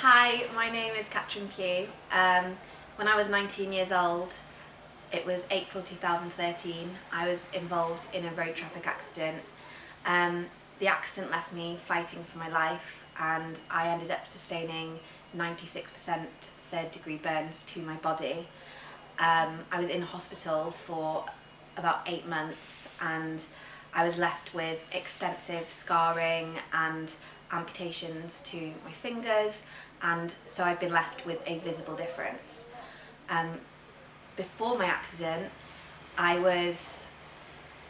Hi, my name is Catrin Pugh. When I was 19 years old, it was April 2013, I was involved in a road traffic accident. The accident left me fighting for my life, and I ended up sustaining 96% third degree burns to my body. I was in hospital for about 8 months, and I was left with extensive scarring and amputations to my fingers, and so I've been left with a visible difference. Before my accident, I was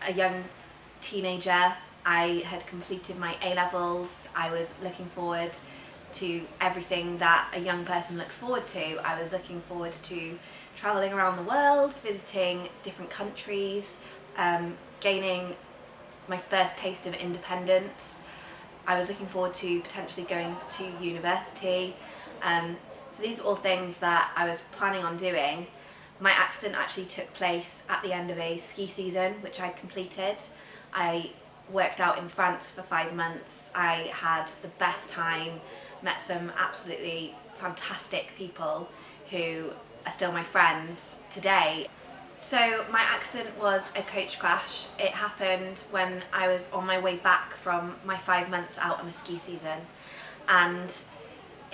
a young teenager. I had completed my A-levels. I was looking forward to everything that a young person looks forward to. I was looking forward to travelling around the world, visiting different countries, gaining my first taste of independence. I was looking forward to potentially going to university. So these are all things that I was planning on doing. My accident actually took place at the end of a ski season, which I'd completed. I worked out in France for 5 months. I had the best time, met some absolutely fantastic people who are still my friends today. So my accident was a coach crash. It happened when I was on my way back from my 5 months out on a ski season, and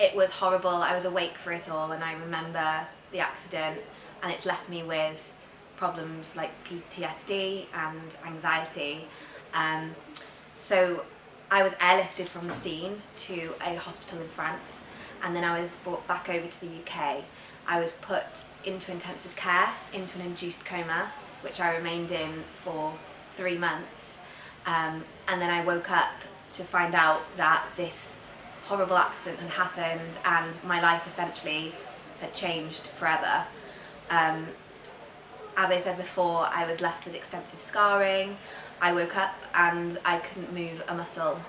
it was horrible. I was awake for it all, and I remember the accident, and it's left me with problems like PTSD and anxiety. So I was airlifted from the scene to a hospital in France, and then I was brought back over to the UK. I was put into intensive care, into an induced coma, which I remained in for 3 months. And then I woke up to find out that this horrible accident had happened, and my life essentially had changed forever. As I said before, I was left with extensive scarring. I woke up and I couldn't move a muscle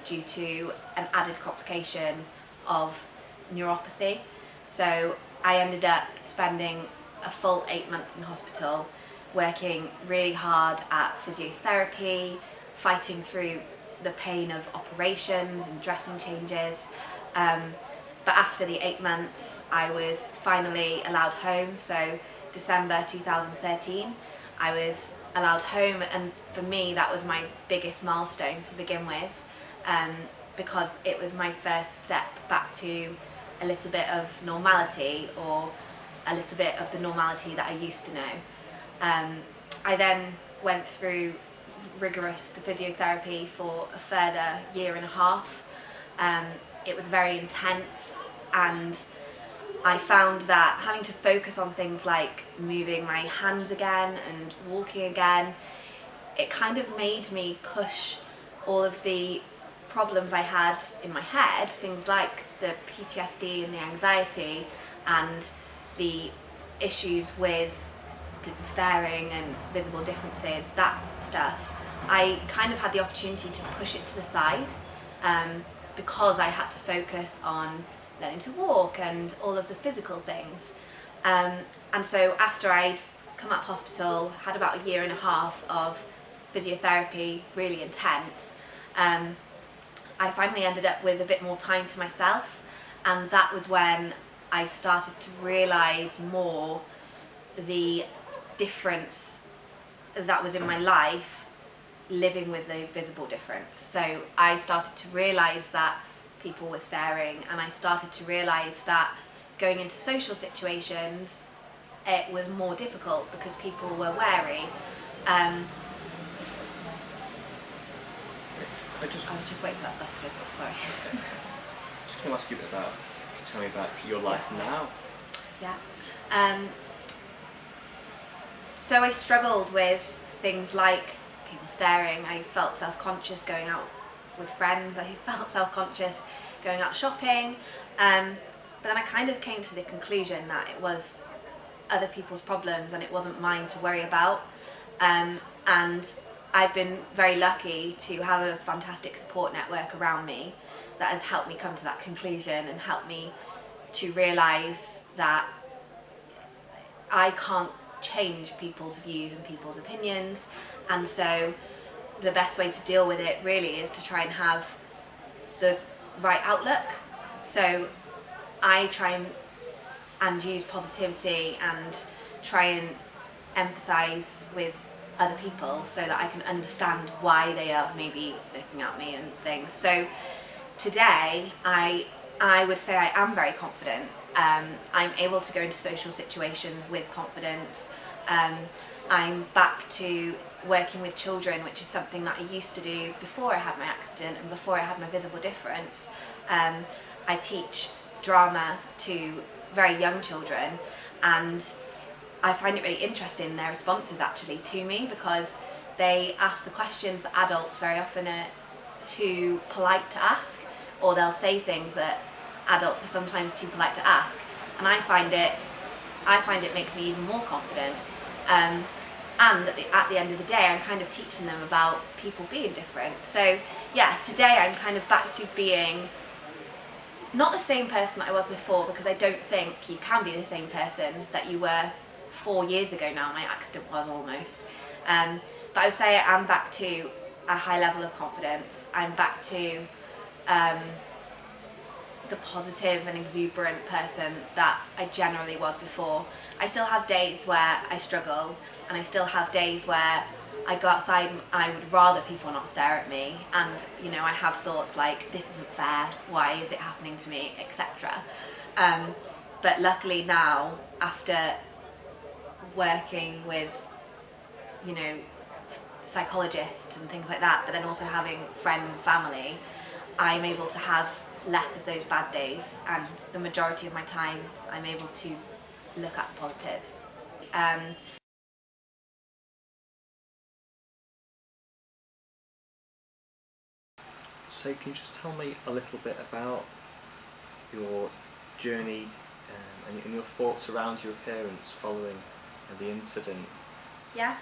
due to an added complication of neuropathy. So I ended up spending a full 8 months in hospital, working really hard at physiotherapy, fighting through the pain of operations and dressing changes. But after the 8 months, I was finally allowed home. So December 2013, I was allowed home, and for me that was my biggest milestone to begin with, because it was my first step back to a little bit of normality, or a little bit of the normality that I used to know. I then went through rigorous physiotherapy for a further 1.5 years. It was very intense, and I found that having to focus on things like moving my hands again and walking again, it kind of made me push all of the problems I had in my head, things like the PTSD and the anxiety and the issues with people staring and visible differences, that stuff. I kind of had the opportunity to push it to the side, because I had to focus on learning to walk and all of the physical things. And so after I'd come out of hospital, had about 1.5 years of physiotherapy, really intense, I finally ended up with a bit more time to myself, and that was when I started to realise more the difference that was in my life living with the visible difference. So I started to realise that people were staring, and I started to realise that going into social situations, it was more difficult because people were wary. I just wait for that bus to go, sorry. just going to ask you a bit about, can you tell me about your life now? Yeah. So I struggled with things like people staring. I felt self-conscious going out with friends. I felt self-conscious going out shopping. But then I kind of came to the conclusion that it was other people's problems and it wasn't mine to worry about. And I've been very lucky to have a fantastic support network around me that has helped me come to that conclusion and helped me to realise that I can't change people's views and people's opinions, and so the best way to deal with it really is to try and have the right outlook. So I try and use positivity and try and empathise with other people so that I can understand why they are maybe looking at me and things. So today I would say I am very confident. I'm able to go into social situations with confidence. I'm back to working with children, which is something that I used to do before I had my accident and before I had my visible difference. I teach drama to very young children, and I find it really interesting, their responses actually to me, because they ask the questions that adults very often are too polite to ask, or they'll say things that adults are sometimes too polite to ask, and I find it makes me even more confident. And at the end of the day, I'm kind of teaching them about people being different. So yeah, today I'm kind of back to being not the same person that I was before, because I don't think you can be the same person that you were 4 years ago now. My accident was almost. But I would say I'm back to a high level of confidence. I'm back to the positive and exuberant person that I generally was before. I still have days where I struggle, and I still have days where I go outside and I would rather people not stare at me, and you know, I have thoughts like, this isn't fair, why is it happening to me, etc. But luckily now, after working with, you know, psychologists and things like that, but then also having friends and family, I'm able to have less of those bad days, and the majority of my time I'm able to look at the positives. So can you just tell me a little bit about your journey and your thoughts around your appearance following the incident? Yeah.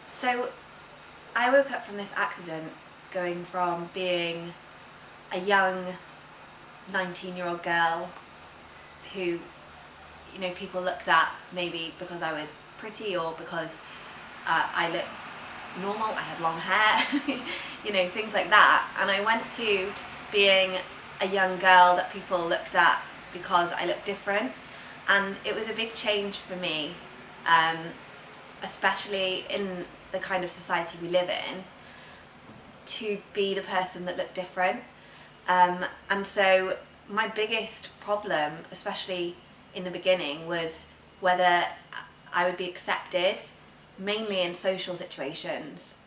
So I woke up from this accident going from being a young 19-year-old girl who, you know, people looked at maybe because I was pretty or because I looked normal, I had long hair, you know, things like that. And I went to being a young girl that people looked at because I looked different. And it was a big change for me, especially in the kind of society we live in, to be the person that looked different. And so my biggest problem, especially in the beginning, was whether I would be accepted, mainly in social situations.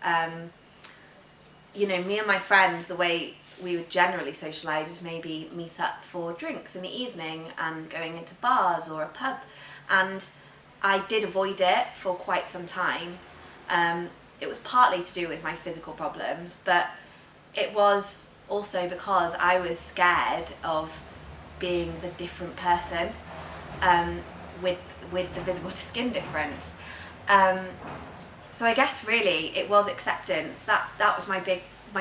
You know, me and my friends, the way we would generally socialise is maybe meet up for drinks in the evening and going into bars or a pub. And I did avoid it for quite some time. It was partly to do with my physical problems, but it was also because I was scared of being the different person with the visible skin difference. So I guess really it was acceptance. That was my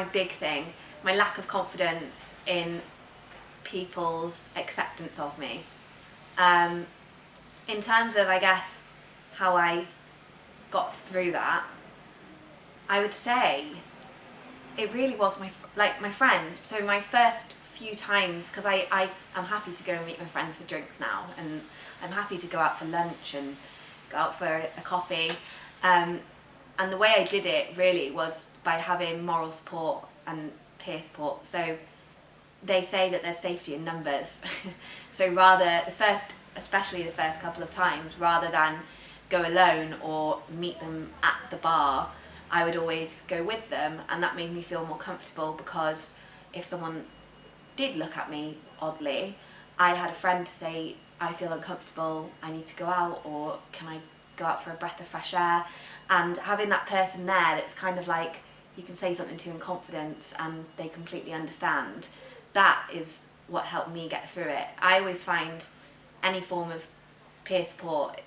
big thing. My lack of confidence in people's acceptance of me. In terms of, I guess, how I got through that, I would say it really was my friends. So my first few times, because I am happy to go and meet my friends for drinks now, and I'm happy to go out for lunch and go out for a coffee. And the way I did it really was by having moral support and peer support. So they say that there's safety in numbers. So especially the first couple of times, rather than go alone or meet them at the bar, I would always go with them, and that made me feel more comfortable, because if someone did look at me oddly, I had a friend to say, I feel uncomfortable, I need to go out, or can I go out for a breath of fresh air? And having that person there that's kind of like, you can say something to in confidence and they completely understand, that is what helped me get through it. I always find any form of peer support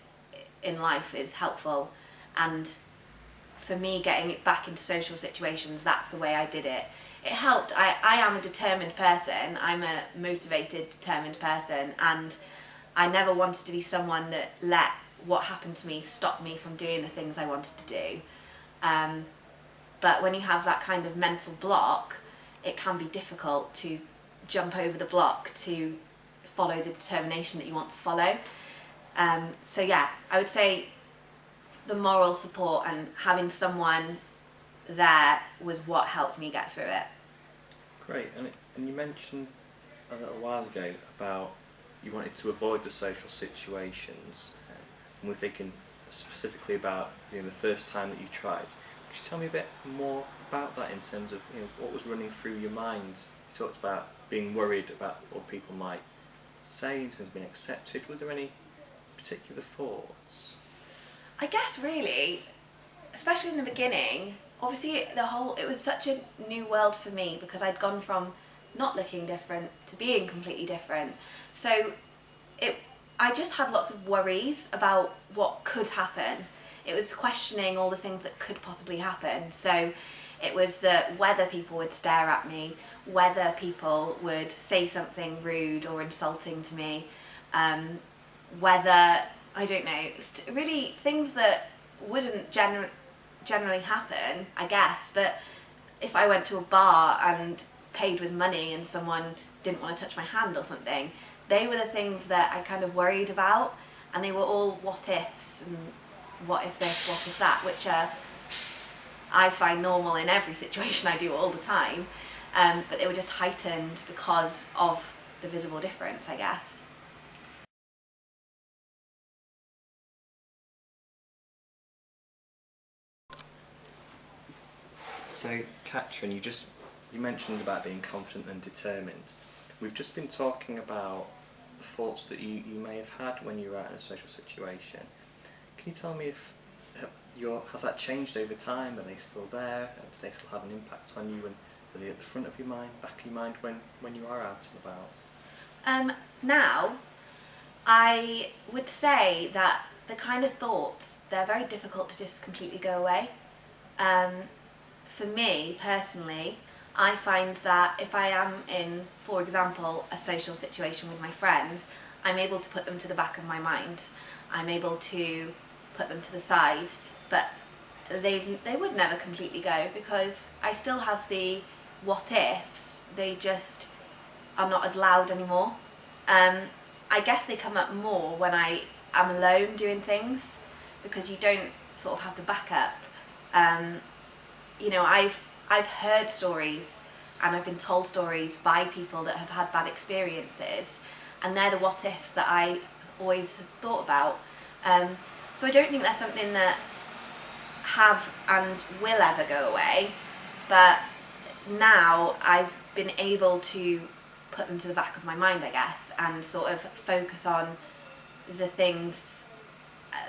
in life is helpful, and for me, getting it back into social situations, that's the way I did it. It helped. I am a determined person. I'm a motivated, determined person, and I never wanted to be someone that let what happened to me stop me from doing the things I wanted to do. But when you have that kind of mental block, it can be difficult to jump over the block to follow the determination that you want to follow. So yeah, I would say the moral support and having someone there was what helped me get through it. Great, and you mentioned a little while ago about you wanted to avoid the social situations, and we're thinking specifically about the first time that you tried. Could you tell me a bit more about that in terms of what was running through your mind? You talked about being worried about what people might say in terms of being accepted. Were there any particular thoughts? I guess really, especially in the beginning, obviously it was such a new world for me because I'd gone from not looking different to being completely different. So I just had lots of worries about what could happen. It was questioning all the things that could possibly happen. So it was whether people would stare at me, whether people would say something rude or insulting to me, whether, I don't know, really things that wouldn't generally happen, I guess. But if I went to a bar and paid with money and someone didn't want to touch my hand or something, they were the things that I kind of worried about, and they were all what ifs and what if this, what if that, which I find normal in every situation I do all the time, but they were just heightened because of the visible difference, I guess. So, Catrin, you mentioned about being confident and determined. We've just been talking about the thoughts that you may have had when you were out in a social situation. Can you tell me if has that changed over time? Are they still there? Do they still have an impact on you? And are they at the front of your mind, back of your mind when you are out and about? Now, I would say that the kind of thoughts, they're very difficult to just completely go away. For me, personally, I find that if I am in, for example, a social situation with my friends, I'm able to put them to the back of my mind. I'm able to put them to the side, but they would never completely go because I still have the what ifs. They just are not as loud anymore. I guess they come up more when I am alone doing things because you don't sort of have the backup. I've heard stories and I've been told stories by people that have had bad experiences, and they're the what ifs that I always thought about. So I don't think that's something that have and will ever go away, but now I've been able to put them to the back of my mind, I guess, and sort of focus on the things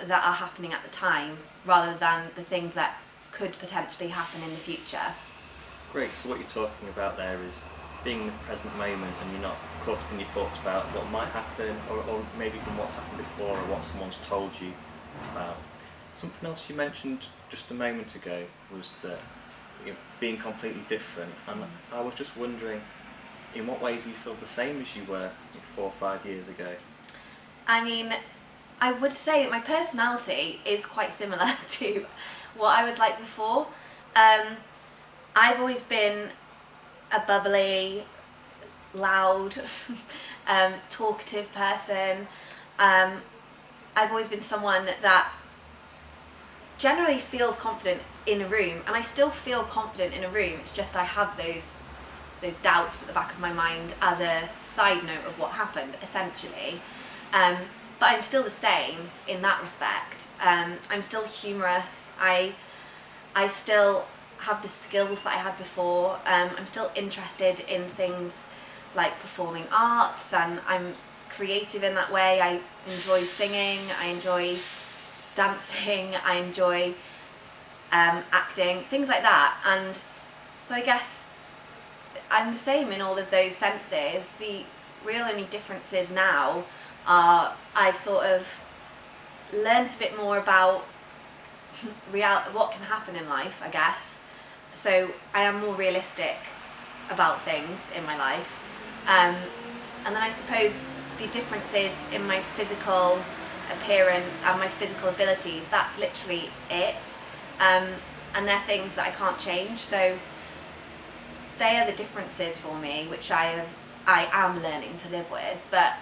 that are happening at the time rather than the things that could potentially happen in the future. Great, so what you're talking about there is being in the present moment and you're not caught up in your thoughts about what might happen or maybe from what's happened before or what someone's told you about. Something else you mentioned just a moment ago was that being completely different, and I was just wondering, in what ways are you still the same as you were 4 or 5 years ago? I mean, I would say that my personality is quite similar to what I was like before. I've always been a bubbly, loud, talkative person. I've always been someone that generally feels confident in a room, and I still feel confident in a room. It's just I have those doubts at the back of my mind as a side note of what happened, essentially. But I'm still the same in that respect. I'm still humorous. I still have the skills that I had before. I'm still interested in things like performing arts, and I'm creative in that way. I enjoy singing, I enjoy dancing, I enjoy acting, things like that. And so I guess I'm the same in all of those senses. The real only differences now are I've sort of learned a bit more about what can happen in life, I guess. So I am more realistic about things in my life. And then I suppose the differences in my physical appearance and my physical abilities, that's literally it. And they're things that I can't change. So they are the differences for me, which I am learning to live with. But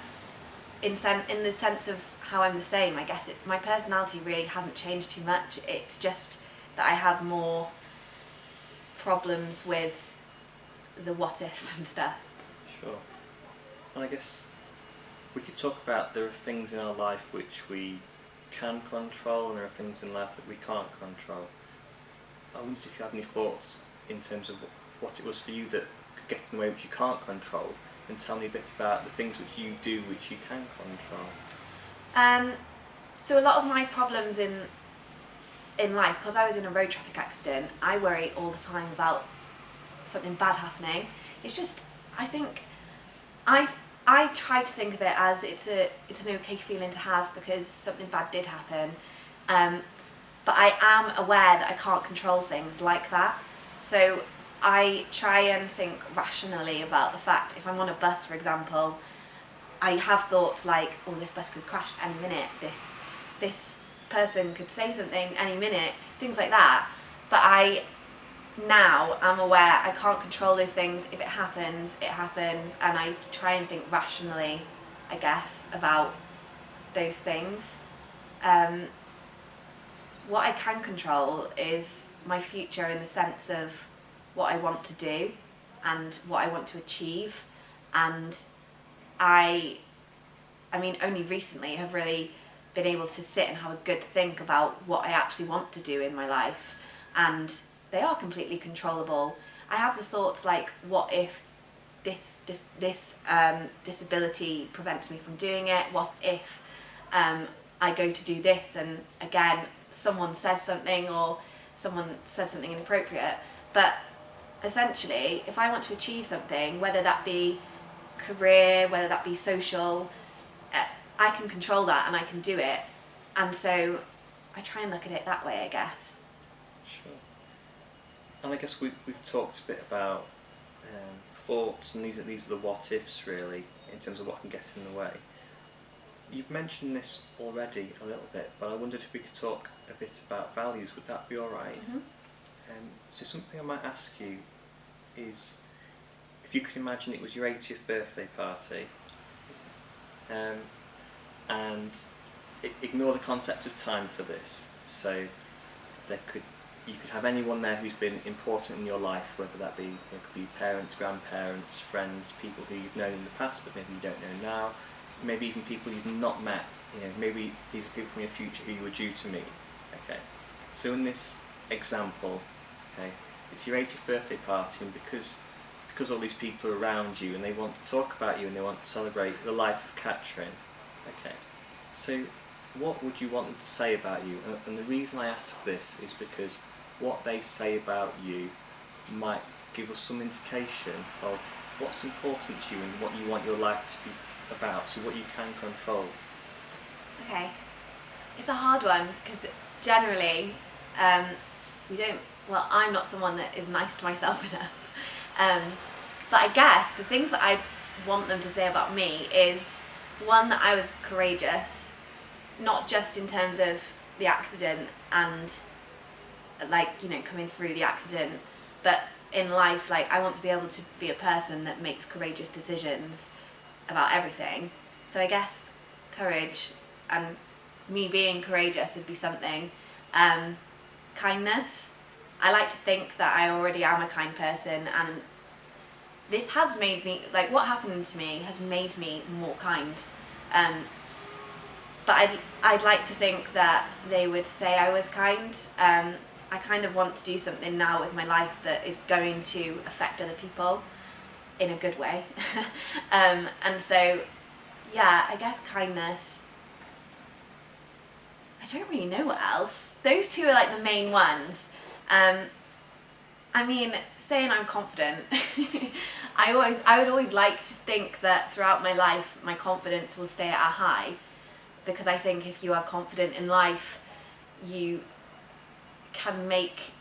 in the sense of how I'm the same, I guess my personality really hasn't changed too much. It's just that I have more problems with the what ifs and stuff. Sure. And I guess we could talk about there are things in our life which we can control, and there are things in life that we can't control. I wondered if you had any thoughts in terms of what it was for you that could get in the way which you can't control, and tell me a bit about the things which you do which you can control. So a lot of my problems in life, because I was in a road traffic accident, I worry all the time about something bad happening. It's just, I think, I try to think of it as it's an okay feeling to have because something bad did happen. But I am aware that I can't control things like that. So I try and think rationally about the fact, if I'm on a bus, for example, I have thoughts like, oh, this bus could crash any minute, this person could say something any minute, things like that. But I now am aware I can't control those things. If it happens, it happens, and I try and think rationally, I guess, about those things. What I can control is my future in the sense of what I want to do and what I want to achieve, and I mean, only recently have really been able to sit and have a good think about what I actually want to do in my life, and they are completely controllable. I have the thoughts like, what if this disability prevents me from doing it? What if I go to do this and again someone says something, or someone says something inappropriate? But essentially, if I want to achieve something, whether that be career, whether that be social, I can control that and I can do it. And so I try and look at it that way, I guess. Sure. And I guess we've talked a bit about thoughts, and these are the what ifs really, in terms of what can get in the way. You've mentioned this already a little bit, but I wondered if we could talk a bit about values. Would that be alright? Mm-hmm. So something I might ask you is, if you could imagine it was your 80th birthday party, and ignore the concept of time for this. So you could have anyone there who's been important in your life, whether that be, it could be parents, grandparents, friends, people who you've known in the past but maybe you don't know now, maybe even people you've not met. Maybe these are people from your future who you were due to meet. Okay, so in this example, okay, it's your 80th birthday party, and because all these people are around you and they want to talk about you and they want to celebrate the life of Catrin. Okay, so what would you want them to say about you? And the reason I ask this is because what they say about you might give us some indication of what's important to you and what you want your life to be about, so what you can control. Okay, it's a hard one because generally I'm not someone that is nice to myself enough. But I guess the things that I want them to say about me is, one, that I was courageous, not just in terms of the accident and coming through the accident, but in life, I want to be able to be a person that makes courageous decisions about everything. So I guess courage, and me being courageous would be something. Kindness. I like to think that I already am a kind person, and this has made me, what happened to me has made me more kind. But I'd like to think that they would say I was kind. I kind of want to do something now with my life that is going to affect other people in a good way. And so, yeah, I guess kindness. I don't really know what else. Those two are the main ones. I mean, saying I'm confident, I would always like to think that throughout my life my confidence will stay at a high, because I think if you are confident in life, you can make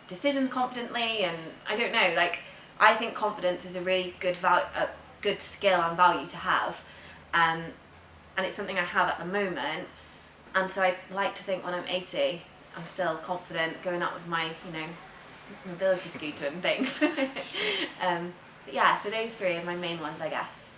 decisions confidently, and I don't know, I think confidence is a really good skill and value to have, and it's something I have at the moment, and so I'd like to think when I'm 80 I'm still confident going out with my mobility scooter and things. But yeah, so those three are my main ones, I guess.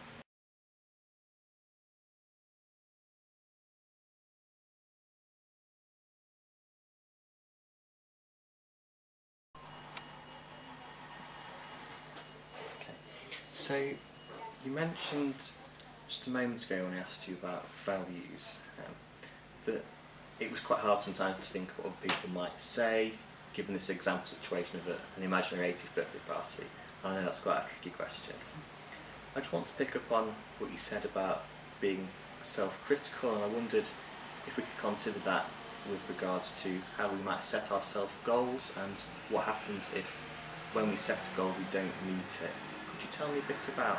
So you mentioned just a moment ago when I asked you about values, that it was quite hard sometimes to think what other people might say, given this example situation of an imaginary 80th birthday party. I know that's quite a tricky question. I just want to pick up on what you said about being self-critical, and I wondered if we could consider that with regards to how we might set ourselves goals and what happens if, when we set a goal, we don't meet it. Could you tell me a bit about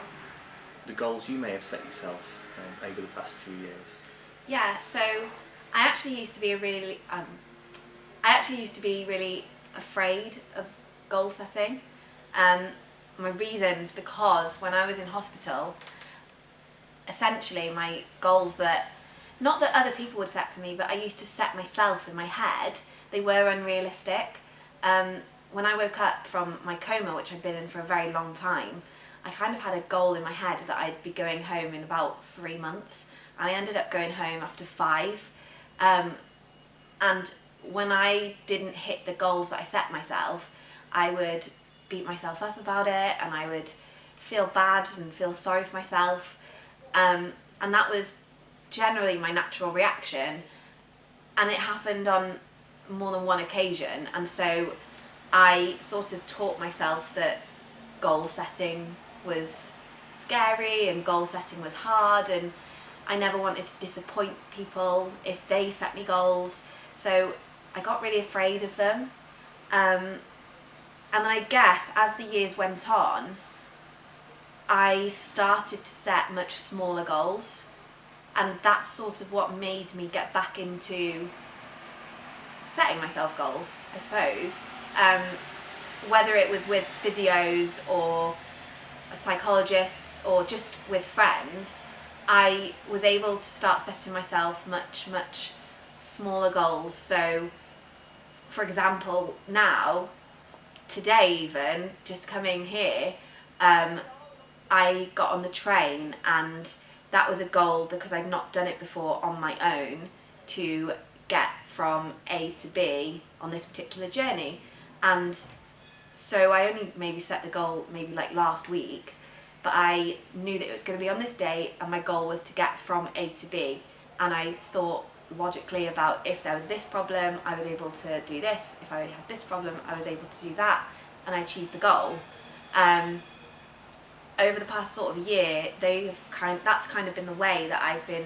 the goals you may have set yourself over the past few years? Yeah, so I actually used to be really afraid of goal setting. My reasons, because when I was in hospital, essentially my goals that, not that other people would set for me, but I used to set myself in my head, they were unrealistic. When I woke up from my coma, which I'd been in for a very long time, I kind of had a goal in my head that I'd be going home in about 3 months, and I ended up going home after 5. And when I didn't hit the goals that I set myself, I would beat myself up about it, and I would feel bad and feel sorry for myself. And that was generally my natural reaction, and it happened on more than one occasion, and so I sort of taught myself that goal setting was scary and goal setting was hard, and I never wanted to disappoint people if they set me goals, so I got really afraid of them. And then I guess as the years went on, I started to set much smaller goals, and that's sort of what made me get back into setting myself goals, I suppose. Whether it was with physios or psychologists or just with friends, I was able to start setting myself much smaller goals. So, for example, now, today even, just coming here, I got on the train, and that was a goal because I'd not done it before on my own, to get from A to B on this particular journey. And so I only maybe set the goal maybe like last week, but I knew that it was going to be on this day, and my goal was to get from A to B, and I thought logically about, if there was this problem, I was able to do this, if I had this problem, I was able to do that, and I achieved the goal. Over the past sort of year, that's kind of been the way that I've been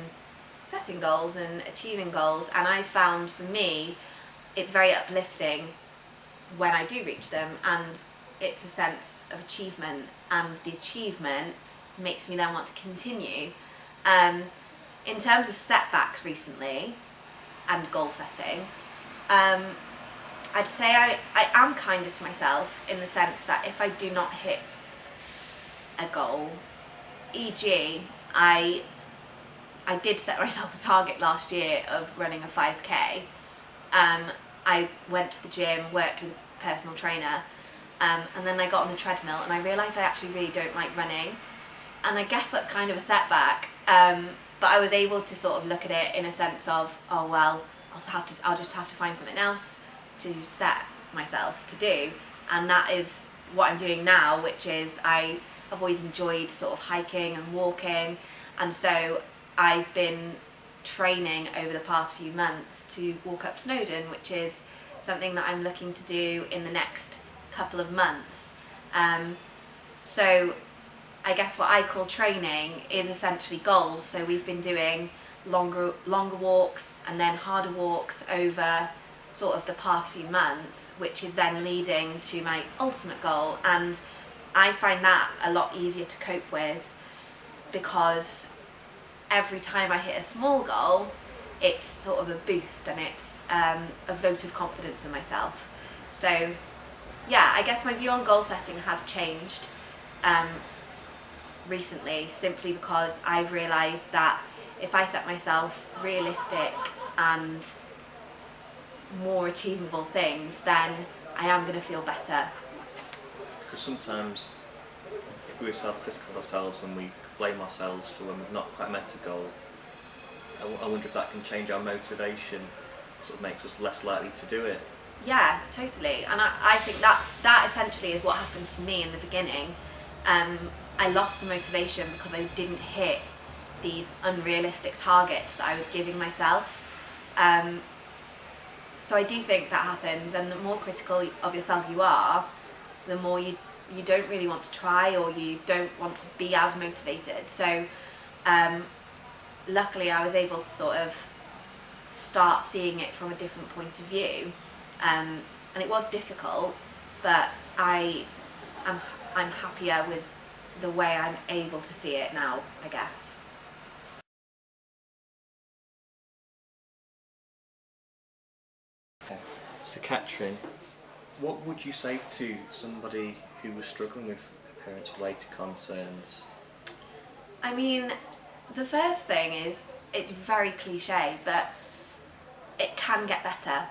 setting goals and achieving goals, and I found, for me, it's very uplifting when I do reach them, and it's a sense of achievement, and the achievement makes me then want to continue. In terms of setbacks recently and goal setting, I'd say I am kinder to myself, in the sense that if I do not hit a goal, e.g. I did set myself a target last year of running a 5k. I went to the gym, worked with a personal trainer, and then I got on the treadmill, and I realised I actually really don't like running, and I guess that's kind of a setback, but I was able to sort of look at it in a sense of, oh well, I'll just have to find something else to set myself to do, and that is what I'm doing now, which is I've always enjoyed sort of hiking and walking, and so I've been training over the past few months to walk up Snowdon, which is something that I'm looking to do in the next couple of months. So I guess what I call training is essentially goals. So we've been doing longer walks and then harder walks over sort of the past few months, which is then leading to my ultimate goal, and I find that a lot easier to cope with, because every time I hit a small goal, it's sort of a boost, and it's a vote of confidence in myself. So yeah, I guess my view on goal setting has changed recently, simply because I've realised that if I set myself realistic and more achievable things, then I am going to feel better. Because sometimes if we're self-critical of ourselves and we blame ourselves for when we've not quite met a goal, I wonder if that can change our motivation, sort of makes us less likely to do it. Yeah, totally. And I think that essentially is what happened to me in the beginning. I lost the motivation because I didn't hit these unrealistic targets that I was giving myself. So I do think that happens, and the more critical of yourself you are, the more you don't really want to try, or you don't want to be as motivated. So luckily I was able to sort of start seeing it from a different point of view, and it was difficult, but I'm happier with the way I'm able to see it now, I guess. So Catrin, what would you say to somebody who was struggling with appearance-related concerns? I mean, the first thing is, it's very cliche, but it can get better.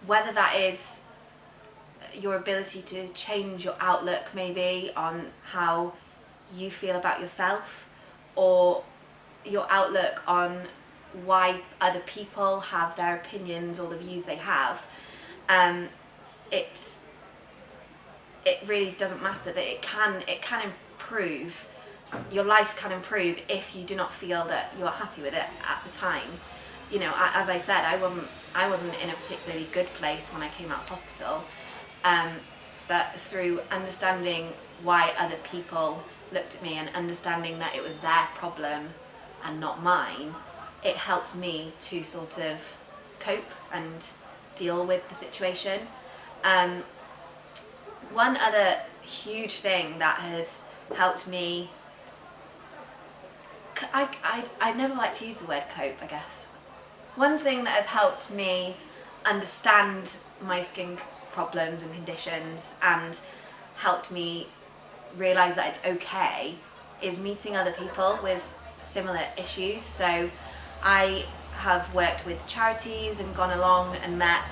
Whether that is your ability to change your outlook maybe on how you feel about yourself, or your outlook on why other people have their opinions or the views they have, it really doesn't matter, but it can improve. Your life can improve if you do not feel that you're happy with it at the time. You know, as I said, I wasn't in a particularly good place when I came out of hospital, but through understanding why other people looked at me and understanding that it was their problem and not mine, it helped me to sort of cope and deal with the situation. One other huge thing that has helped me, I never like to use the word cope, I guess. One thing that has helped me understand my skin problems and conditions and helped me realise that it's okay is meeting other people with similar issues. So I have worked with charities and gone along and met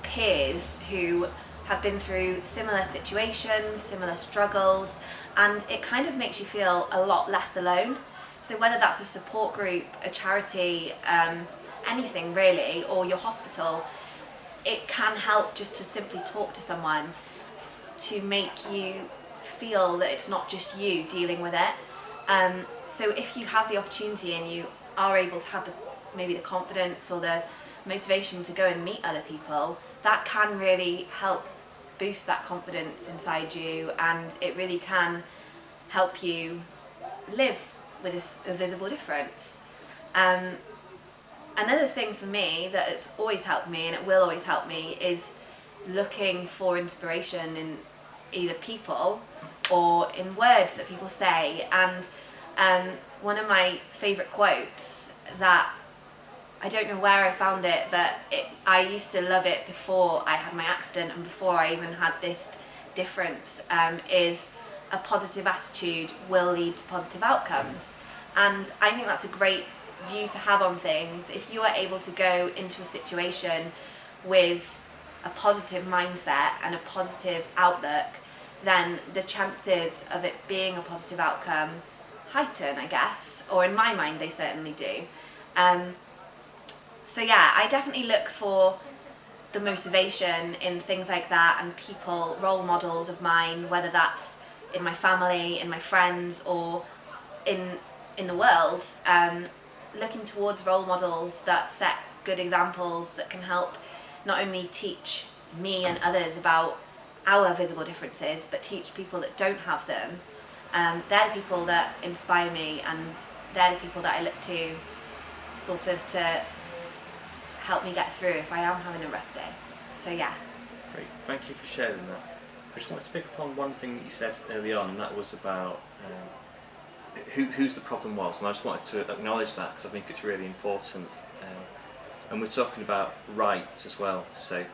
peers who have been through similar situations, similar struggles, and it kind of makes you feel a lot less alone. So whether that's a support group, a charity, anything really, or your hospital, it can help just to simply talk to someone to make you feel that it's not just you dealing with it. So if you have the opportunity and you are able to have maybe the confidence or the motivation to go and meet other people, that can really help boost that confidence inside you, and it really can help you live with a visible difference. Another thing for me that has always helped me, and it will always help me, is looking for inspiration in either people or in words that people say. And one of my favourite quotes that, I don't know where I found it, but I used to love it before I had my accident and before I even had this difference, is a positive attitude will lead to positive outcomes. And I think that's a great view to have on things. If you are able to go into a situation with a positive mindset and a positive outlook, then the chances of it being a positive outcome heighten, I guess, or in my mind they certainly do. So yeah, I definitely look for the motivation in things like that, and people, role models of mine, whether that's in my family, in my friends, or in the world, looking towards role models that set good examples that can help not only teach me and others about our visible differences, but teach people that don't have them. They're the people that inspire me, and they're the people that I look to sort of to help me get through if I am having a rough day. So yeah. Great, thank you for sharing that. I just want to pick up on one thing that you said early on, and that was about whose the problem was, and I just wanted to acknowledge that because I think it's really important. And we're talking about rights as well. So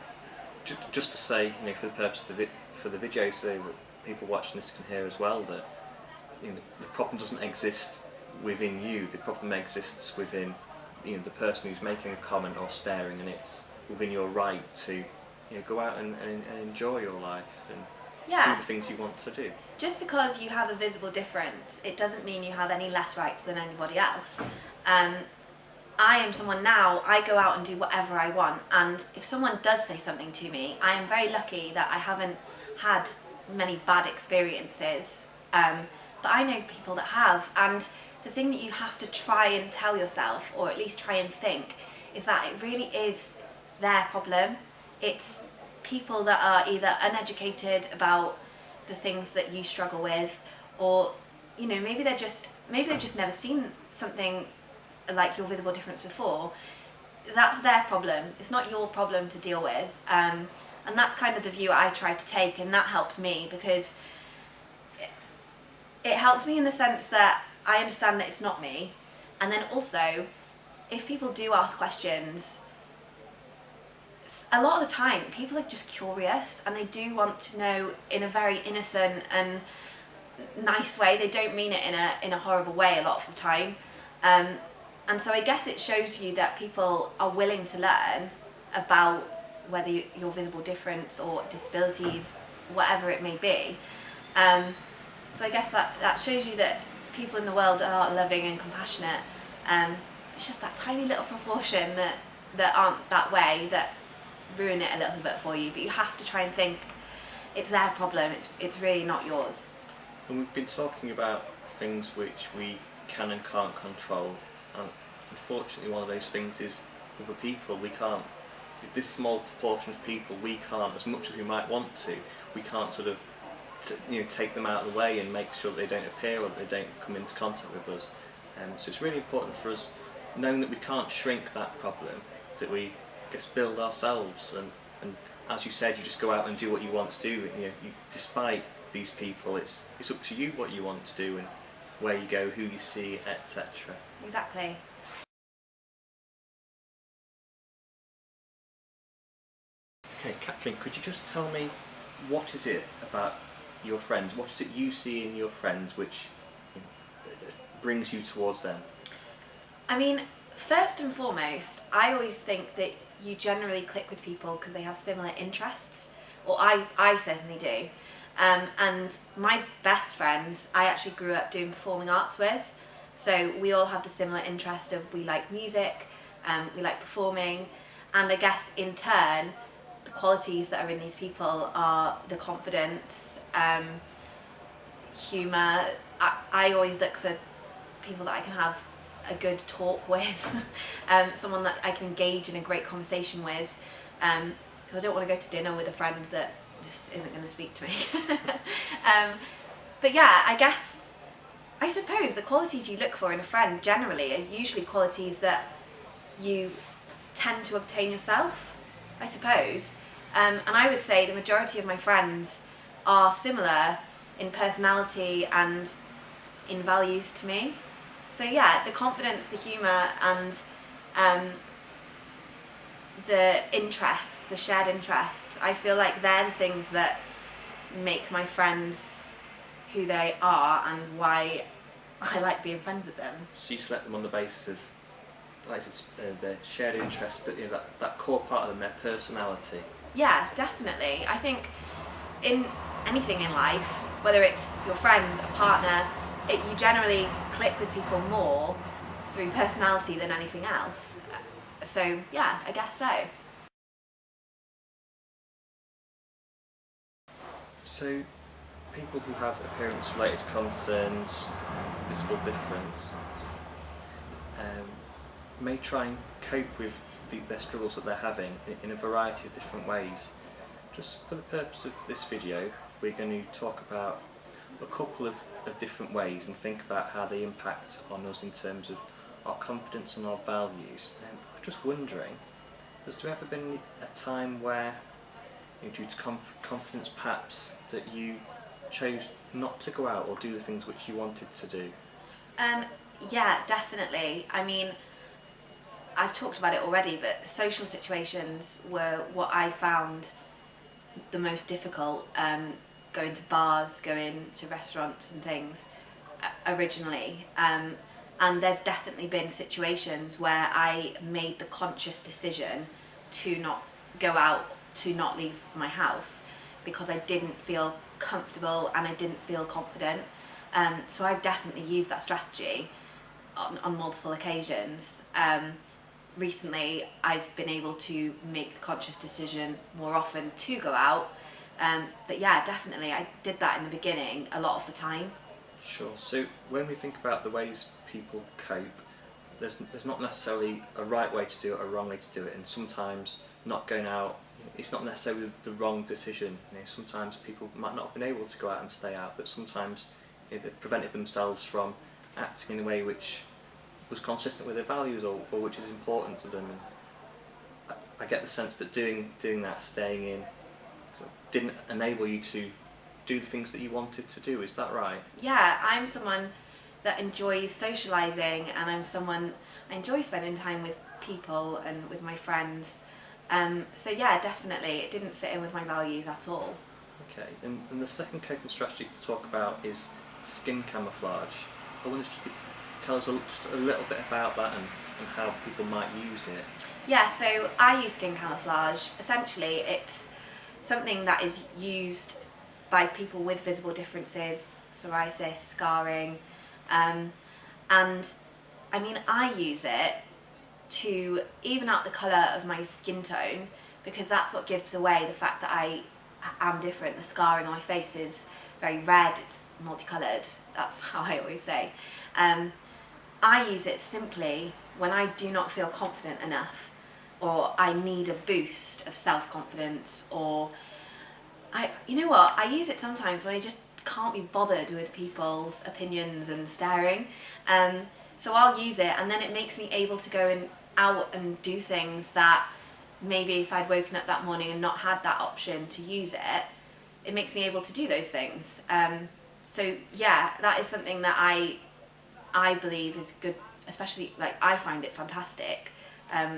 just to say, you know, for the purpose of the video, so that people watching this can hear as well, that you know, the problem doesn't exist within you. The problem exists within, you know, the person who's making a comment or staring, and it's within your right to, you know, go out and enjoy your life and do the things you want to do. Just because you have a visible difference, it doesn't mean you have any less rights than anybody else. I am someone now, I go out and do whatever I want, and if someone does say something to me, I am very lucky that I haven't had many bad experiences, but I know people that have, and the thing that you have to try and tell yourself, or at least try and think, is that it really is their problem. It's people that are either uneducated about the things that you struggle with, or maybe they've just never seen something like your visible difference before. That's their problem. It's not your problem to deal with, and that's kind of the view I try to take, and that helps me because it helps me in the sense that I understand that it's not me, and then also if people do ask questions, a lot of the time people are just curious and they do want to know in a very innocent and nice way. They don't mean it in a horrible way a lot of the time, and so I guess it shows you that people are willing to learn about whether your visible difference or disabilities, whatever it may be. So I guess that shows you that people in the world are loving and compassionate. It's just that tiny little proportion that aren't that way that ruin it a little bit for you. But you have to try and think it's their problem. It's really not yours. And we've been talking about things which we can and can't control, and unfortunately one of those things is other people. We can't, this small proportion of people, we can't, as much as we might want to, we can't sort of take them out of the way and make sure that they don't appear or that they don't come into contact with us. So it's really important for us, knowing that we can't shrink that problem, that we build ourselves, and as you said, you just go out and do what you want to do. Despite these people, it's up to you what you want to do and where you go, who you see, etc. Exactly. Okay, Catrin, could you just tell me, what is it about your friends, what is it you see in your friends which brings you towards them? I mean, first and foremost, I always think that you generally click with people because they have similar interests, or I certainly do. And my best friends, I actually grew up doing performing arts with, so we all have the similar interest of we like music, we like performing, and I guess in turn the qualities that are in these people are the confidence, humour. I always look for people that I can have a good talk with, someone that I can engage in a great conversation with, because I don't want to go to dinner with a friend that just isn't going to speak to me. But yeah, I suppose the qualities you look for in a friend generally are usually qualities that you tend to obtain yourself, I suppose. And I would say the majority of my friends are similar in personality and in values to me. So yeah, the confidence, the humour, and the interests, the shared interests, I feel like they're the things that make my friends who they are and why I like being friends with them. So you select them on the basis of, like I said, their shared interests, but that core part of them, their personality. Yeah, definitely. I think in anything in life, whether it's your friends, a partner, you generally click with people more through personality than anything else. So yeah, I guess so. So people who have appearance-related concerns, visible difference, may try and cope with their struggles that they're having in a variety of different ways. Just for the purpose of this video, we're going to talk about a couple of different ways and think about how they impact on us in terms of our confidence and our values. And I'm just wondering, has there ever been a time where, due to confidence perhaps, that you chose not to go out or do the things which you wanted to do? Yeah, definitely. I mean, I've talked about it already, but social situations were what I found the most difficult, going to bars, going to restaurants and things originally. And there's definitely been situations where I made the conscious decision to not go out, to not leave my house, because I didn't feel comfortable and I didn't feel confident. So I've definitely used that strategy on multiple occasions. Recently I've been able to make the conscious decision more often to go out, But yeah, definitely, I did that in the beginning a lot of the time. Sure. So when we think about the ways people cope, there's not necessarily a right way to do it or a wrong way to do it, and sometimes not going out, it's not necessarily the wrong decision. Sometimes people might not have been able to go out and stay out, but sometimes they've prevented themselves from acting in a way which was consistent with their values or which is important to them. And I get the sense that doing that, staying in, sort of didn't enable you to do the things that you wanted to do. Is that right? Yeah, I'm someone that enjoys socialising, and I enjoy spending time with people and with my friends. So yeah, definitely, it didn't fit in with my values at all. Okay, and the second coping strategy to talk about is skin camouflage. I wonder if you could tell us just a little bit about that and how people might use it. Yeah, so I use skin camouflage. Essentially, it's something that is used by people with visible differences, psoriasis, scarring, and I mean, I use it to even out the colour of my skin tone, because that's what gives away the fact that I am different. The scarring on my face is very red, it's multicoloured, that's how I always say. I use it simply when I do not feel confident enough, or I need a boost of self-confidence, or you know what, I use it sometimes when I just can't be bothered with people's opinions and staring. So I'll use it, and then it makes me able to go out and do things that maybe if I'd woken up that morning and not had that option to use it, it makes me able to do those things. So yeah, that is something that I believe is good, especially I find it fantastic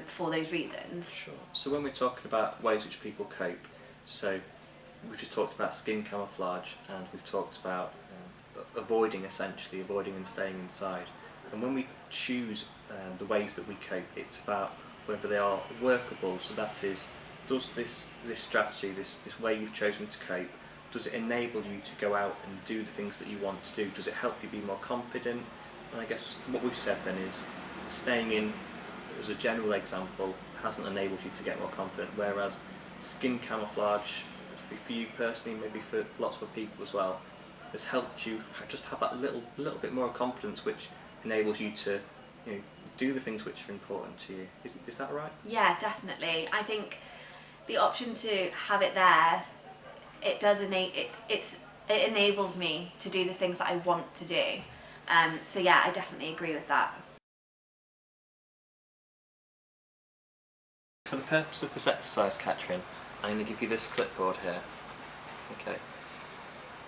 for those reasons. Sure. So when we're talking about ways which people cope, so we just talked about skin camouflage, and we've talked about avoiding and staying inside. And when we choose the ways that we cope, it's about whether they are workable. So that is, does this strategy, this way you've chosen to cope, does it enable you to go out and do the things that you want to do? Does it help you be more confident? And I guess what we've said then is staying in, as a general example, hasn't enabled you to get more confident, whereas skin camouflage, for you personally, maybe for lots of people as well, has helped you just have that little bit more confidence, which enables you to do the things which are important to you. Is that right? Yeah, definitely. I think the option to have it there, it does it enables me to do the things that I want to do. So yeah, I definitely agree with that. For the purpose of this exercise, Catrin, I'm going to give you this clipboard here. Okay.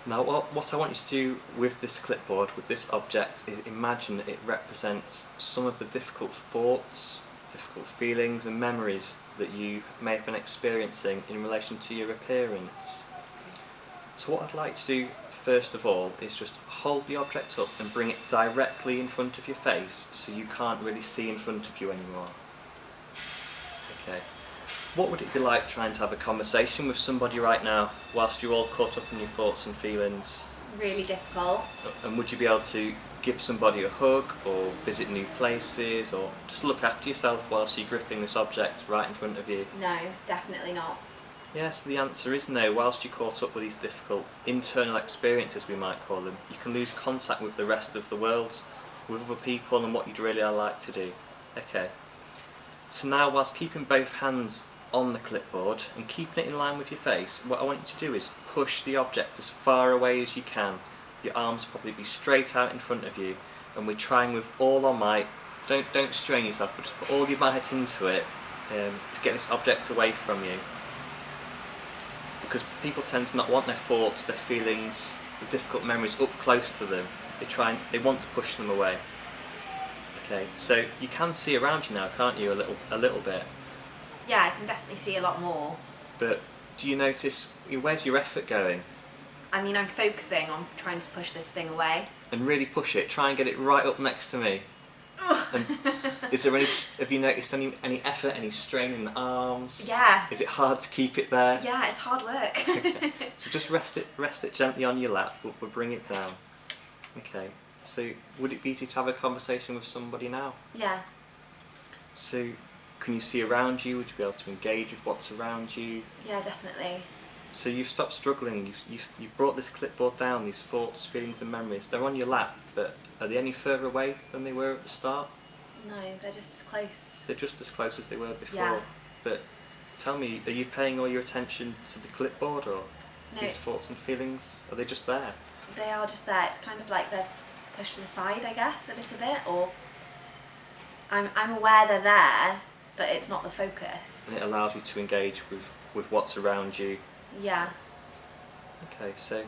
Now what I want you to do with this clipboard, with this object, is imagine that it represents some of the difficult thoughts, difficult feelings and memories that you may have been experiencing in relation to your appearance. So what I'd like to do first of all is just hold the object up and bring it directly in front of your face so you can't really see in front of you anymore. Okay. What would it be like trying to have a conversation with somebody right now whilst you're all caught up in your thoughts and feelings? Really difficult. And would you be able to give somebody a hug or visit new places or just look after yourself whilst you're gripping this object right in front of you? No, definitely not. Yes, the answer is no. Whilst you're caught up with these difficult internal experiences, we might call them, you can lose contact with the rest of the world, with other people and what you'd really like to do. Okay. So now, whilst keeping both hands on the clipboard and keeping it in line with your face, what I want you to do is push the object as far away as you can. Your arms will probably be straight out in front of you, and we're trying with all our might. Don't strain yourself, but just put all your might into it to get this object away from you. Because people tend to not want their thoughts, their feelings, the difficult memories up close to them. They want to push them away. Okay, so you can see around you now, can't you? A little bit. Yeah, I can definitely see a lot more. But do you notice, where's your effort going? I mean, I'm focusing on trying to push this thing away. And really push it. Try and get it right up next to me. And have you noticed any effort, any strain in the arms? Yeah. Is it hard to keep it there? Yeah, it's hard work. Okay. So just rest it gently on your lap. We'll bring it down. Okay. So would it be easy to have a conversation with somebody now? Yeah. So can you see around you? Would you be able to engage with what's around you? Yeah, definitely. So you've stopped struggling, you've brought this clipboard down, these thoughts, feelings and memories. They're on your lap, but are they any further away than they were at the start? No, they're just as close. They're just as close as they were before. Yeah. But tell me, are you paying all your attention to the clipboard, or No, these thoughts and feelings? Are they just there? they are just there. It's kind of like they're pushed to the side, I guess, a little bit, or I'm aware they're there, but it's not the focus. And it allows you to engage with what's around you. Yeah. Okay, so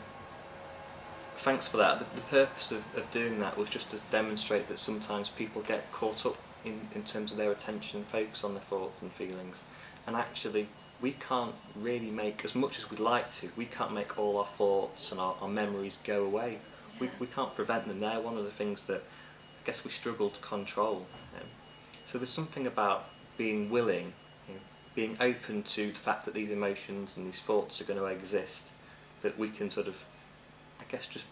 thanks for that. The purpose of doing that was just to demonstrate that sometimes people get caught up in terms of their attention and focus on their thoughts and feelings. And actually, we can't really make, as much as we'd like to, we can't make all our thoughts and our memories go away. Yeah. We can't prevent them. They're one of the things that I guess we struggle to control. So there's something about being willing, being open to the fact that these emotions and these thoughts are going to exist, that we can sort of, I guess, just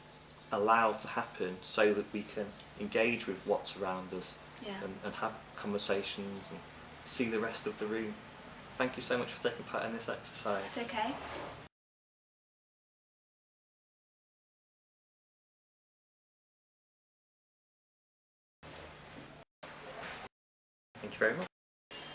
allow to happen so that we can engage with what's around us. Yeah. And have conversations and see the rest of the room. Thank you so much for taking part in this exercise. It's okay. Thank you very much.